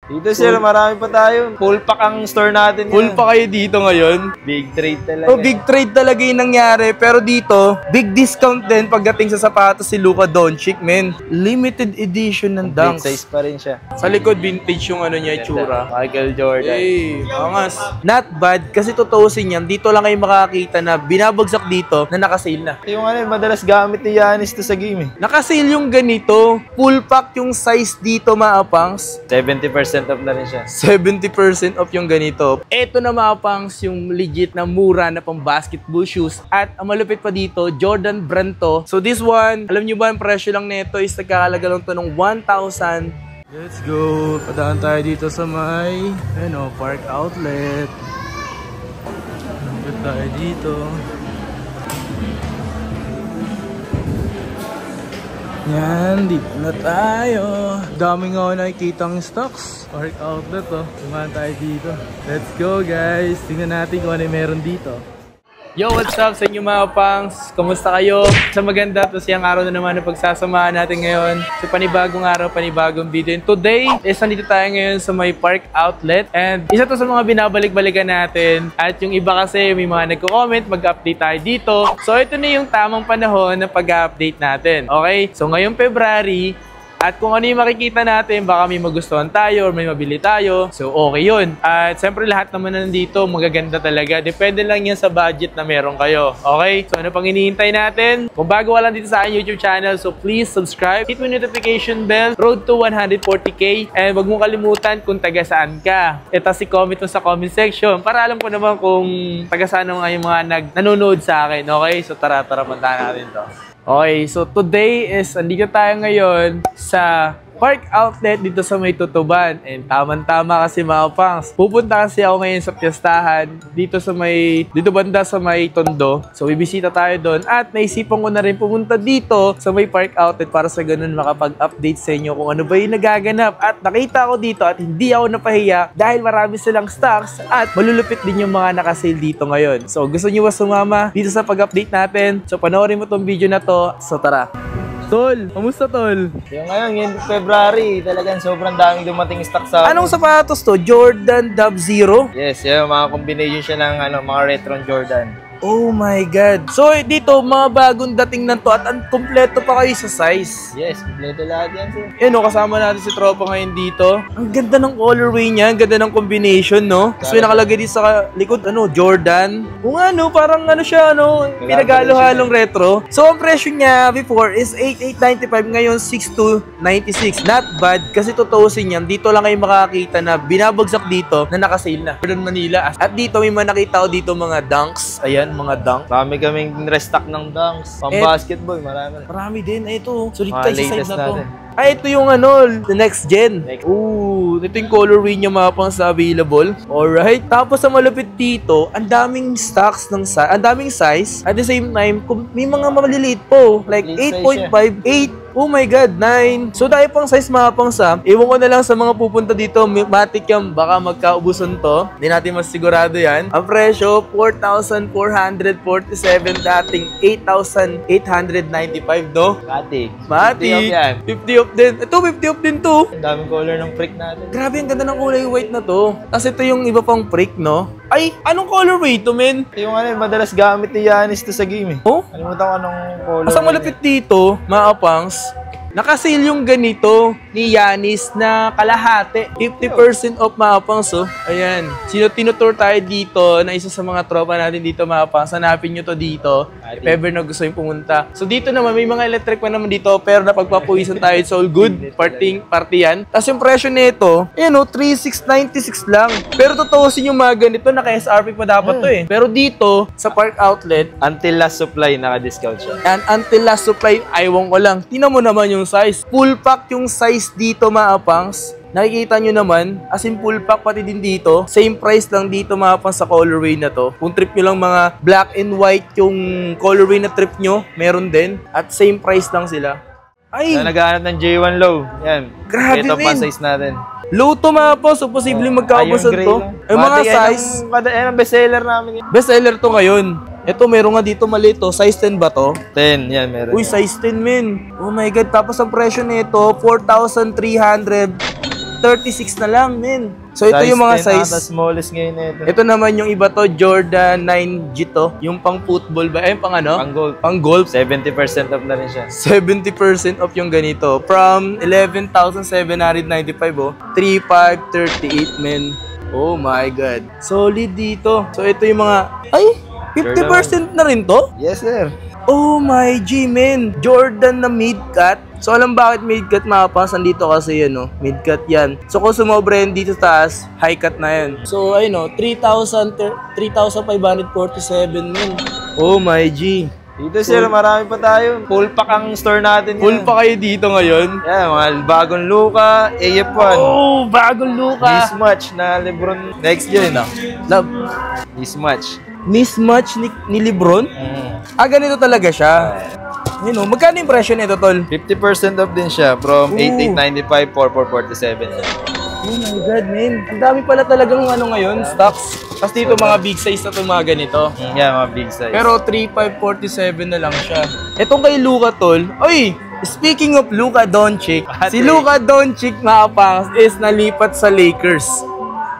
Dito sir, marami pa tayo. Full pack ang store natin. Full pa kayo dito ngayon. Big trade talaga. Oh, big trade talaga yung nangyari. Pero dito, big discount din pagdating sa sapatos si Luka Doncic, men. Limited edition ng Dunks. Big size pa rin siya. Sa likod, vintage yung ano niya, itsura. Michael Jordan. Hey, angas. Not bad, kasi tutuusin yan. Dito lang kayo makakita na binabagsak dito na nakasale na. Yung ano, madalas gamit ni Giannis to sa game eh. Nakasale yung ganito. Full pack yung size dito, maapangs. 70% off na rin siya. 70% off yung ganito. Ito na maapangs yung legit na mura na pang basketball shoes. At ang malupit pa dito, Jordan brand to. So this one, alam nyo ba ang presyo lang nito is nagkakalaga lang to ng 1,000. Let's go. Padaan tayo dito sa may Park Outlet. Nandun tayo dito. Yan, dito na tayo. Daming nga nakikitang stocks. Park Outlet, oh. Tumahan tayo dito. Let's go, guys. Tingnan natin kung ano yung meron dito. Yo, what's up sa inyo mga pangs? Kumusta kayo? Sa maganda, to siyang araw na naman na pagsasamahan natin ngayon. So panibagong araw, panibagong video. And today, nandito tayo ngayon sa may Park Outlet. And isa to sa mga binabalik-balikan natin. At yung iba kasi may mga nagko-comment, mag-update tayo dito. So ito na yung tamang panahon na pag-update natin. Okay? So ngayong February, at kung ano yung makikita natin, baka may magustuhan tayo or may mabili tayo. So, okay yun. At siyempre lahat naman na nandito, magaganda talaga. Depende lang yan sa budget na meron kayo. Okay? So, ano pang hinihintay natin? Kung bago ka lang dito sa aking YouTube channel, so please subscribe. Hit mo yung notification bell. Road to 140k. And wag mong kalimutan kung taga saan ka. Ito si comment mo sa comment section para alam ko naman kung taga saan nga yung mga nanonood sa akin. Okay? So, tara, puntahan natin to. Okay, so today is, andito tayo ngayon sa Park Outlet dito sa may Tutuban. And tama-tama kasi mga pangs. Pupunta kasi ako ngayon sa piyestahan dito banda sa may Tondo. So bibisita tayo doon at naisipan ko na rin pumunta dito sa may Park Outlet para sa ganun makapag-update sa inyo kung ano ba yung nagaganap. At nakita ko dito at hindi ako napahiya dahil marami silang stocks at malulupit din yung mga nakasale dito ngayon. So gusto nyo ba sumama dito sa pag-update natin? So panoorin mo tong video na to. So tara! Tol, kamusta tol? Yung ngayon February, talagang sobrang daming dumating stock sa... Anong sapatos to? Jordan Dub Zero? Yes, yung mga combination siya ng mga retro Jordan. Oh my God. So dito, mga bagong dating na to at kompleto pa kayo sa size. Yes, kompleto lahat yan sir. Kasama natin si Tropa ngayon dito. Ang ganda ng colorway niya, ang ganda ng combination, no? Tapos may nakalagay dito sa likod, Jordan. Kung parang siya, pinagalo-halong retro. So ang presyo niya before is 8,895, ngayon 6,296. Not bad, kasi tutuusin yan, dito lang kayo makakita na binabagsak dito na nakasale na. Jordan Manila. At dito may nakita ko dito mga Dunks. Ayan, mga Dunk. Marami kaming restock ng Dunks. Pang basketball, marami. Marami din. Ito. So dito tayo sa side na to. Natin. Ito yung the next gen. Ooh, ito yung colorway niya mga pang sa available. Alright. Tapos sa malupit dito, ang daming stocks ng ang daming size. At the same time, may mga maliliit po. Like 8.5, 8. Oh my God, 9. So dahil pang size mga pang iwan ko na lang sa mga pupunta dito. Matik yan, baka magkaubusan to. Hindi natin mas sigurado yan. Ang presyo, 4,447 dating 8,895, no? Matik. 50 off din. Ito, 50 off din to. Ang daming color ng freak natin. Grabe, ang ganda ng kulay white na to. Tapos ito yung iba pang freak, no? Ay, anong colorway to, men? Yung madalas gamit ni Giannis to sa game eh. Oh? Kalimutan ko anong color. Mas ang malapit dito, mga pangs, nakasale yung ganito ni Giannis na kalahati. 50% off mga pangs, oh. Ayan. Tinutour tayo dito na isa sa mga tropa natin dito mga pangs. Hanapin nyo to dito. If ever na gusto yung pumunta. So dito naman, may mga electric pa naman dito pero napagpapuwisan tayo. It's all good. Party yan. Tapos yung presyo nito, 3,696 lang. Pero tutuusin yung mga ganito, naka-SRP pa dapat to eh. Pero dito, sa Park Outlet, until last supply, naka-discount siya. And until last supply, aywan ko lang. Tingnan mo naman yung size. Full pack yung size dito mga pangs. Nakikita nyo naman, as in full pack pati din dito. Same price lang dito mga pangs sa colorway na to. Kung trip nyo lang mga black and white yung colorway na trip nyo, meron din. At same price lang sila. Ay! Na naghahanap ng J1 low. Yan. Grabe ito din. pa size natin. Low to mga pangs. So posibleng magkaubusan to. Ay mga size. Yan ang bestseller namin. Bestseller to ngayon. Ito, meron nga dito maliit to. Size 10 ba to? 10, yan meron. Uy, size 10 men. Oh my God. Tapos ang presyo nito, 4,300. 36 na lang, men. So ito yung mga 10 size. ata, smallest ngayon na ito. Ito naman yung iba to, Jordan 9G to. Yung pang football ba? Pang ano? Pang gold. Pang golf. 70% off na rin siya. 70% off yung ganito. From 11,795 oh. 3,538 men. Oh my God. Solid dito. So ito yung mga... Ay! 50% na rin to? Yes, sir. Oh my G, men. Jordan na mid-cut. So alam bakit mid-cut mga pangs? Nandito kasi yan, no? Mid-cut yan. So kung sumobra yan dito sa taas, high-cut na yan. So ayun, no? 3,547 men. Oh my G. Dito, sir, marami pa tayo. Full pack ang store natin. Full pa kayo dito ngayon? Yeah, mga bagong Luka, AF1. Oh, bagong Luka. Mismatch na Lebron. Next gen, no? Love. Mismatch. Mismatch ni Lebron? Ah, ganito talaga siya. Ayun, no? Magkano yung presyo nito, tol? 50% off din siya from 8895 4447. Oh my God, man. Ang dami pala talagang ano ngayon, stocks. Tapos dito mga big size na itong mga ganito. Yeah, mga big size. Pero 3,547 na lang siya. Etong kay Luka, tol. Oy! Speaking of Luka Doncic, si Luka Doncic, mga pangs, is nalipat sa Lakers.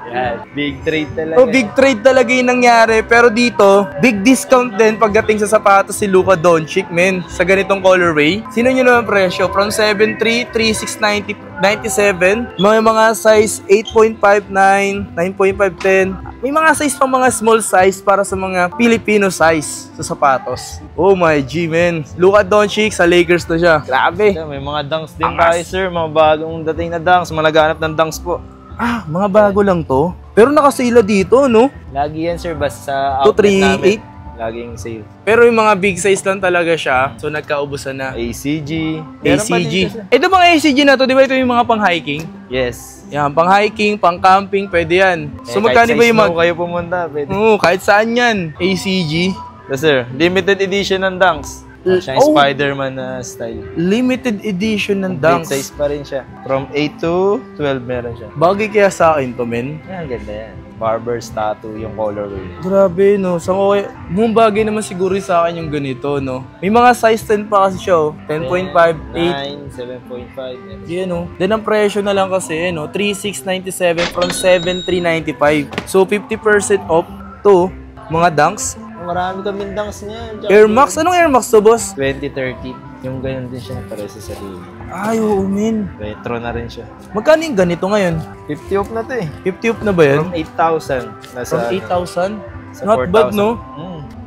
Yeah, big trade talaga. Oh, big trade talaga yung nangyari. Pero dito, big discount din pagdating sa sapatos si Luka Doncic, men. Sa ganitong colorway. Sino nyo naman presyo? From 7'3", 3,697. Mga size 8.59, 9.510. May mga size pang mga small size para sa mga Filipino size sa sapatos. Oh my G, men. Luka Doncic sa Lakers na siya. Grabe. Yeah, may mga dunks din tayo, sir. Mga bagong dating na dunks. Malaganap ng dunks po. Ah, mga bago lang to. Pero nakasila dito, no? Lagi yan, sir. Basta sa outlet namin. Laging sale. Pero yung mga big size lang talaga siya. So, nagkaubusan na. ACG. Meron pa ACG. dito, sir. Ito mga ACG na to, di ba ito yung mga pang-hiking? Yes. Yan, pang-hiking, pang-camping, pwede yan. So, magkano ba yung Kahit sa kayo pumunta, pwede. Oo, kahit saan yan. ACG. Yes, sir. Limited edition ng dunks. Siya yung Spider-Man na style. Limited edition ng Big dunks. size pa rin siya. From 8 to 12 meron siya. Bagay kaya sa akin to, men. Yan, ganda yan. Barber's tattoo yung colorway. Grabe, no? So, okay. Bagay naman siguro sa akin yung ganito, no? May mga size 10 pa kasi siya, oh. 10.5, 8. 9, 7.5. Yan, no? Then, ang presyo na lang kasi, no? 3,697 from 7,395. So, 50% off to mga dunks. Marami kaming dunks niya. Air Max? Anong Air Max to, boss? 2013. Yung ganyan din siya na pares sa sarili. Ay, oo, men. Retro na rin siya. Magkano yung ganito ngayon? 50 off na to eh. 50 off na ba yan? From 8,000. Nasa From 8,000? sa Not 4,000. bad, no?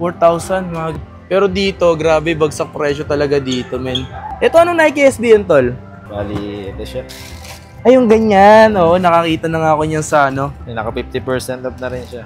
4,000. 4,000. Pero dito, grabe, bagsak presyo talaga dito, men. Ito, anong Nike SB yan, tol? Bali, ito siya. Ay, yung ganyan. Oo, nakakita na nga ako niyan sa ano. Naka 50% off na rin siya.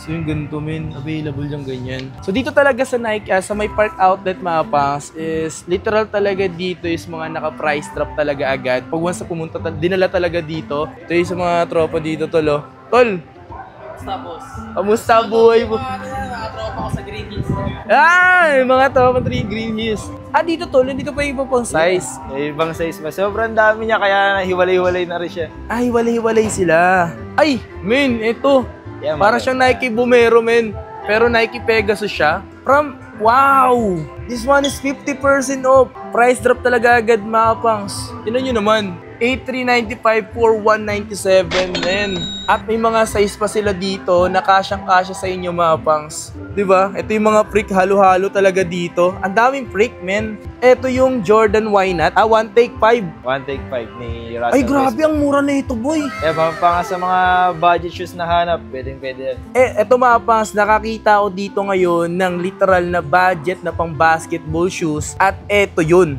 So yung ganito, men, available yung ganyan. So dito talaga sa Nike, sa may park outlet mga pangs, is literal talaga dito is mga naka-price drop talaga agad. Pag once na pumunta, dinala talaga dito. Ito yung sa mga tropa dito, tol, oh. Tol! Kamusta, boss? Kamusta buhay mo? Mga tropa ko sa Green Hills. Ay, mga tropa 3 Green Hills. Ah, dito tol, dito pa iba pang size. May ibang size pa. Sobrang dami niya kaya hiwalay-hiwalay na rin siya. Ay, hiwalay-hiwalay sila. Ay, men, ito. Yeah, para siyang Nike Bumero, men. Pero Nike Pegasus siya. Wow! This one is 50% off. Price drop talaga agad, mga pangs. Tignan nyo naman. 8,395 for 197, men. At may mga size pa sila dito na kasyang-kasya sa inyo, mga pangs. Diba? Ito yung mga freak halo-halo talaga dito. Ang daming freak, men. Ito yung Jordan Why Not? One Take 5. One Take 5 ni Russell. Ay, grabe, ang mura na ito, boy. Pa sa mga budget shoes na hanap, pwede yan. Eto mga pangs, nakakita ko dito ngayon ng literal na budget na pang basketball shoes. At eto yun.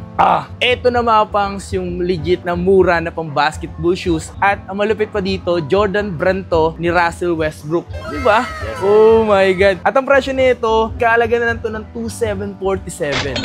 Eto na mga pangs, yung legit na mura na pang basketball shoes. At ang malupit pa dito, Jordan brand to ni Russell Westbrook. Diba? Yes, Oh my God. At ang presyo nito, kaalaga na lang to ng 2,747.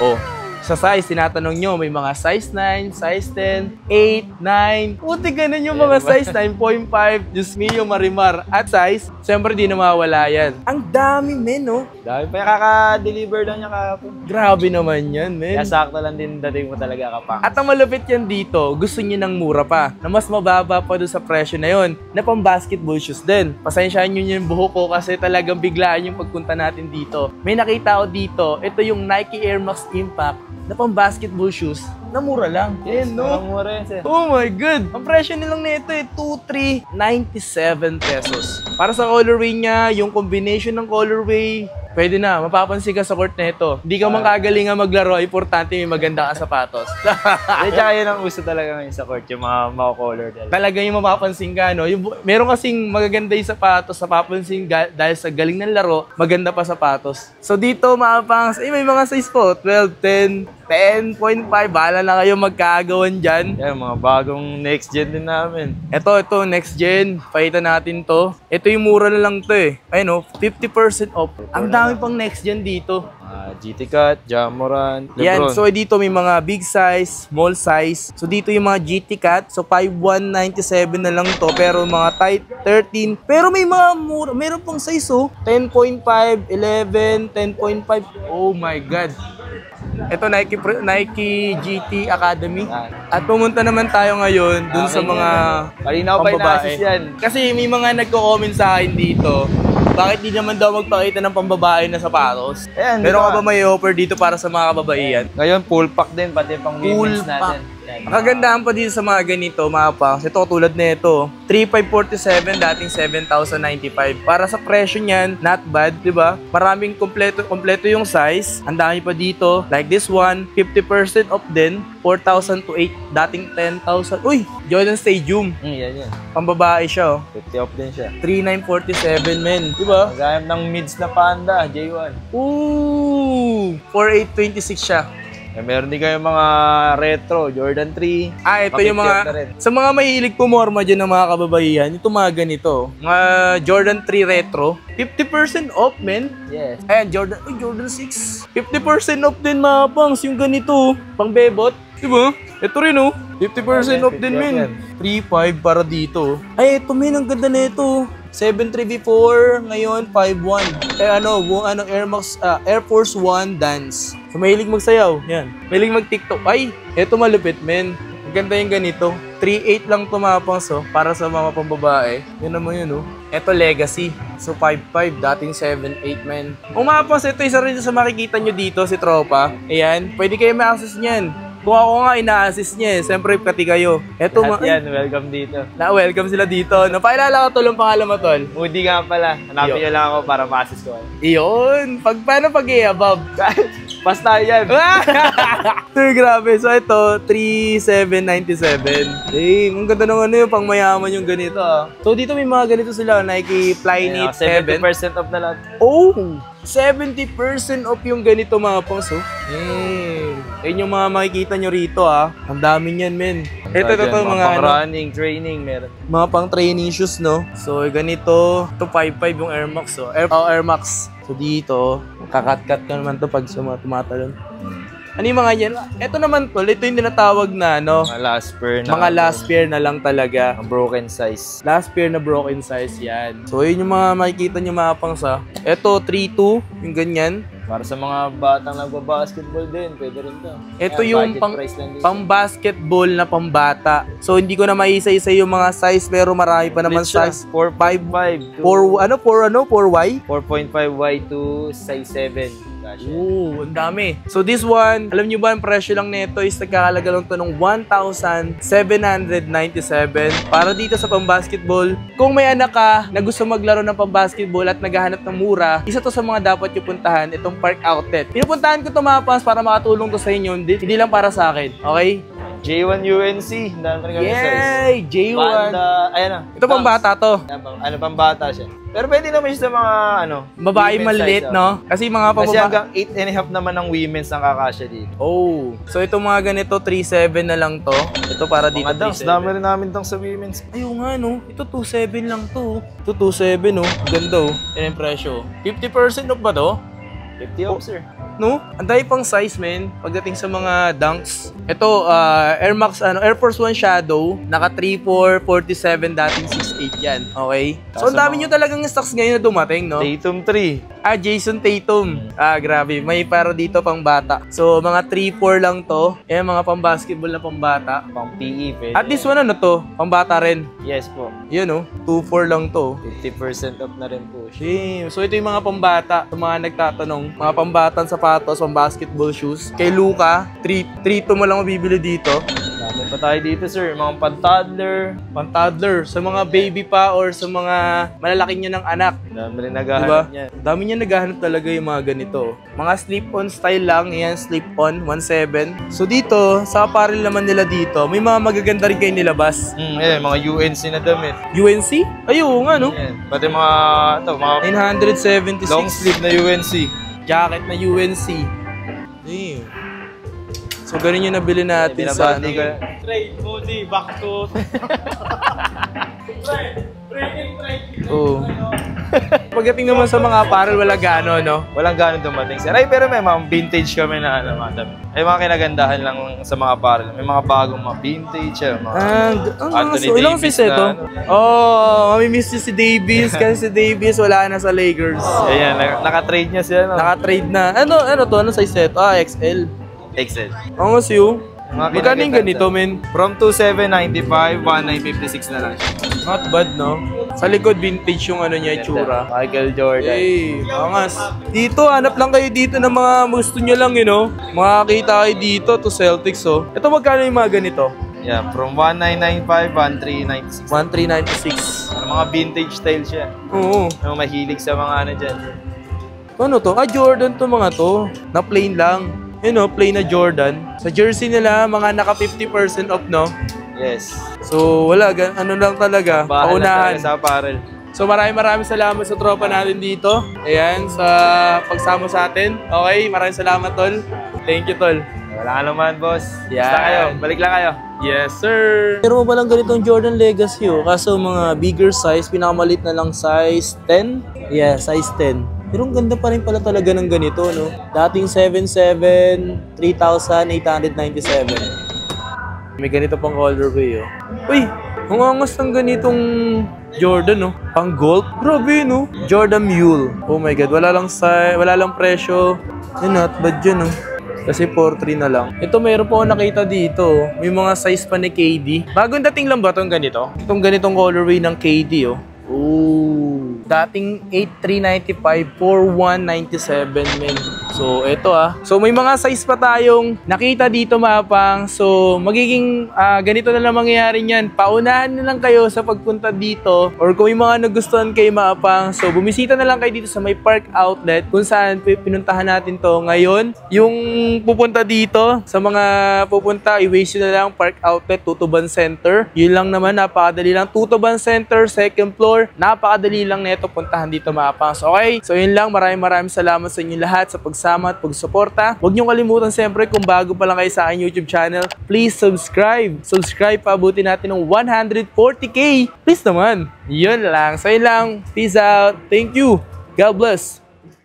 Oh, sa size, tinatanong nyo, may mga size 9, size 10, 8, 9. Puti ganun yung mga size 9.5. Diyos mio, marimar. At size, siyempre di na mawala yan. Ang dami, men, no? Dami pa yung kaka-deliver lang niya kahapon. Grabe naman yan, men. Kaya sakto lang din dating mo talaga kapang. At ang malupit yan dito, gusto niyo ng mura pa, na mas mababa pa doon sa presyo na yon, na pang basketball shoes din. Pasensyaan nyo yung buhok ko kasi talagang biglaan yung pagpunta natin dito. May nakita ko dito, ito yung Nike Air Max Impact na pang basketball shoes. mura lang. Yan, no? Mura yan, sir. Oh my God! Ang presyo nilang nito eh, 2,397 pesos. Para sa colorway niya, yung combination ng colorway, pwede na, mapapansin ka sa court na ito. Hindi ka man kagalingan maglaro, importante may maganda ka sapatos. Tsaka yun ang uso talaga ngayon sa court, yung mga color talaga. Talaga yung mapapansin ka, no? Meron kasing magaganda yung sapatos, mapapansin dahil sa galing ng laro, maganda pa sapatos. So dito, mapapangs, may mga size po, 12, 10, 10.5, bahala na kayo magkagawan dyan. Yan, mga bagong next gen din namin. Ito, next gen. Pakita natin to. Ito yung mura na lang to eh. Ayun o, 50% off. Ang dami pang next gen dito. GT Cut, Jamoran, Lebron. Yan, so dito may mga big size, small size. So dito yung mga GT Cut, so 5,197 na lang to. Pero mga tight, 13. Pero may mga mura, meron pang size oh. 10.5, 11, 10.5. Oh my God. Ito Nike GT Academy. At pumunta naman tayo ngayon dun sa mga Malinaw pa pambabae. yan. Kasi may mga nagko-comment sa akin dito, bakit di naman daw magpakita ng pambabae na sapatos? Ayan, Meron diba? ka ba may offer dito para sa mga kababaihan? Ngayon, full pack din, pati pang Full women's natin. pack. Ang kagandahan pa dito sa mga ganito, mga pangs, ito tulad na ito, 3,547, dating 7,095. Para sa presyo niyan, not bad, di ba? Maraming kompleto yung size. Ang dami pa dito, like this one, 50% off din, 4,000 to 8, dating 10,000. Uy, Jordan Stadium. Yan. Pambabae siya, oh. 50 off din siya. 3,947, men. Di ba? Magayam ng mids na Panda, J1. Ooh, 4,826 siya. Meron din kayo mga retro, Jordan 3. Ito yung mga, sa mga mahilig pumorma dyan ng mga kababaihan, ito mga ganito. Mga Jordan 3 Retro, 50% off, men. Yes. Ayan, Jordan 6. 50% off din mga pangs, yung ganito, pang bebot. Diba? Ito rin oh, 50% off din, men. 3.5 para dito. Ay, ito men, ang ganda na ito. 7.3 before, ngayon 5.1. Air Force One Dance. So, mahilig magsayaw. Yan. Mahilig mag-TikTok. Ay, eto malupit, men. Ang ganda yung ganito. 3.8 lang tumapang so, para sa mga pambabae. Yan naman yun, oh. Eto Legacy. So, 5.5. Dating 7.8, men. Umapang ito isa rin sa makikita nyo dito, si Tropa. Ayan. Pwede kayo ma-access nyan. Kung ako nga ina-assist niya eh, siyempre pati kayo. Eto yan, welcome dito. welcome sila dito. Napakilala ko tol, ang pangalan mo tol. Moody nga pala. Hanapin niyo lang ako para ma-assist ko. Iyon. Paano pag-i-above? Basta yan. Grabe. So ito, 3,797. Ang ganda ng ano yung pang mayaman yung ganito ah. So dito may mga ganito sila, Nike Flyknit 7. 70% off na lahat. Oh! 70% off yung ganito mga pangs oh. Ayun yung mga makikita nyo rito ah. Ang dami niyan men. Ito mga pang running, training meron. Mga pang training shoes no. So ganito, ito 5.5 yung Air Max oh. Air Max. So dito, kakat-cut ka naman to pag tumatalon. Ano yung mga yan? Ito naman tol, ito yung tinatawag na ano. Mga last pair na. Mga last pair na lang talaga. Ang broken size. Last pair na broken size yan. So yun yung mga makikita nyo mga pangsa. Ito 3.2, yung ganyan. Para sa mga batang nagbabasketball din, pwede rin to. Ito yung pang-basketball na pambata. So hindi ko na maisa-isa yung mga size pero marami pa naman size. 4.5 4Y? 4.5Y to size 7. Oo, ang dami. So this one, alam nyo ba ang presyo lang nito is nagkakalaga lang to ng 1,797 para dito sa pang-basketball. Kung may anak ka na gusto maglaro ng pang-basketball at naghahanap ng mura, isa to sa mga dapat yung puntahan, itong Park Outlet. Pinupuntahan ko to mga pans para makatulong to sa inyo, hindi lang para sa akin, okay? J1 UNC, dami rin kami size. Yay! J1! Panda, ayan na. Ito pambata to. Ano, pambata siya. Pero pwede naman siya sa mga, babae women's maliit, size, no? Kasi mga Kasi hanggang 8.5 naman ng women's ang kakasya dito. Oh, so ito mga ganito, 3.7 na lang to. Ito para dito, mga dunks, 3.7. dami rin namin dunks sa women's. Ayun nga, no? Ito 2.7 lang to. Ito 2.7, no? Ganda, oh. Yan yung presyo. 50% off ba to? 50 off, sir. No? Ang dami pang size, men. Pagdating sa mga dunks. Ito, Air Max, Air Force One Shadow. Naka 3,447, dating 6.8 yan. Okay? So, ang dami nyo talagang stocks ngayon na dumating, no? Tatum 3. Jason Tatum. Grabe. May para dito pang bata. So, mga 3-4 lang to. Yan, mga pang basketball na pang bata. Pang PE, pwede. At this one, ano to? Pang bata rin. Yes po. Yun, oh. 2-4 lang to. 50% off na rin po siya. Shame. So, ito yung mga pambata. Sa mga nagtatanong, mga pambatang sapatos, pang basketball shoes. Kay Luka, 3-2 mo lang mabibili dito. Dami pa tayo dito, sir. Mga pan-toddler. Pang-toddler. Sa mga baby pa or sa mga malalaki nyo ng anak. Dami rin Diba? naghahanap niyan. Dami niya naghahanap talaga yung mga ganito. Mga slip-on style lang. Yan, slip-on, 1.7. So dito, sa apparel naman nila dito, may mga magaganda rin kayo nilabas. Ayan, mga UNC na damit. UNC? Ayun nga, no? Ayan. Pati mga, mga 976. long sleeve na UNC. Jacket na UNC. Damn. So ganun yung nabili natin sa ano. Trade, Moody, back to... Oo. Pagdating naman sa mga apparel, wala gaano, no? Walang gano'n dumating, sir. Ay, pero may mga vintage kami na ano, mga damit. Ay, mga kinagandahan lang sa mga apparel. May mga bagong mga vintage, mga Anthony so ilang Davis sis ito? na, ano. Mamimiss niyo si Davis kasi si Davis wala na sa Lakers. Ayan, naka-trade niya siya, no? Naka-trade na. Ano to? Ano size ito? XL. XL. Ang mas yun. Mga Magkano yung kinaganda, ganito, sir? men? From 2,795, 1,956 na lang siya. Not bad, no? Sa likod, vintage yung ano niya, itsura. Michael Jordan. Hey, angas. Dito, hanap lang kayo dito ng mga gusto nyo lang, you know? Makakita kayo dito to Celtics, oh. Ito, magkano yung mga ganito? Yeah, from 1,995, 1,396. 1,396. Mga vintage style siya. Oo. Yung mahilig sa mga ano dyan. Ano to? Jordan to mga to. Na plain lang. Yun know, plain na Jordan. Sa jersey nila, mga naka 50% off, no? Yes. So, wala. Ano lang talaga. Bahala Paunahan. talaga sa apparel. So, maraming salamat sa tropa natin dito. Ayan, sa pagsama sa atin. Okay, maraming salamat, tol. Thank you, tol. Wala ka naman, boss. Yan. Basta kayo. Balik lang kayo. Yes, sir. Pero mo ba lang ganitong Jordan Legacy, oh? Kaso mga bigger size, pinakamalit na lang size 10? Yeah, size 10. Pero ang ganda pa rin pala talaga ng ganito, no? Dating 7.7, 3,897. May ganito pang colorway, oh. Uy, ang angas ng ganitong Jordan, no? Pang gold. Grabe, no? Jordan Mule. Oh my God, wala lang presyo. Yun, not bad yun, no? Kasi 4.3 na lang. Ito, mayroon po ako nakita dito. May mga size pa ni KD. Bagong dating lang ba itong ganito? Itong ganitong colorway ng KD, oh. Ooh. Dating 8,395, 4,197, men. So, eto So, may mga size pa tayong nakita dito, mapang. So, magiging ganito na lang mangyayari niyan. Paunahan na lang kayo sa pagpunta dito. Or kung may mga nagustuhan kayo, mapang. So, bumisita na lang kayo dito sa may park outlet kung saan pinuntahan natin to ngayon. Yung pupunta dito, sa mga pupunta, i-waste na lang park outlet, Tutuban Center. Yun lang naman, napakadali lang. Tutuban Center, second floor. Napakadali lang neto puntahan dito, mapang. So, okay? So, yun lang. Maraming salamat sa inyo lahat sa pagsama at pagsuporta. Huwag niyong kalimutan siyempre kung bago pa lang kayo sa aking YouTube channel, please subscribe. Subscribe, paabutin natin ng 140K. Please naman. Yun lang. So, yun lang. Peace out. Thank you. God bless.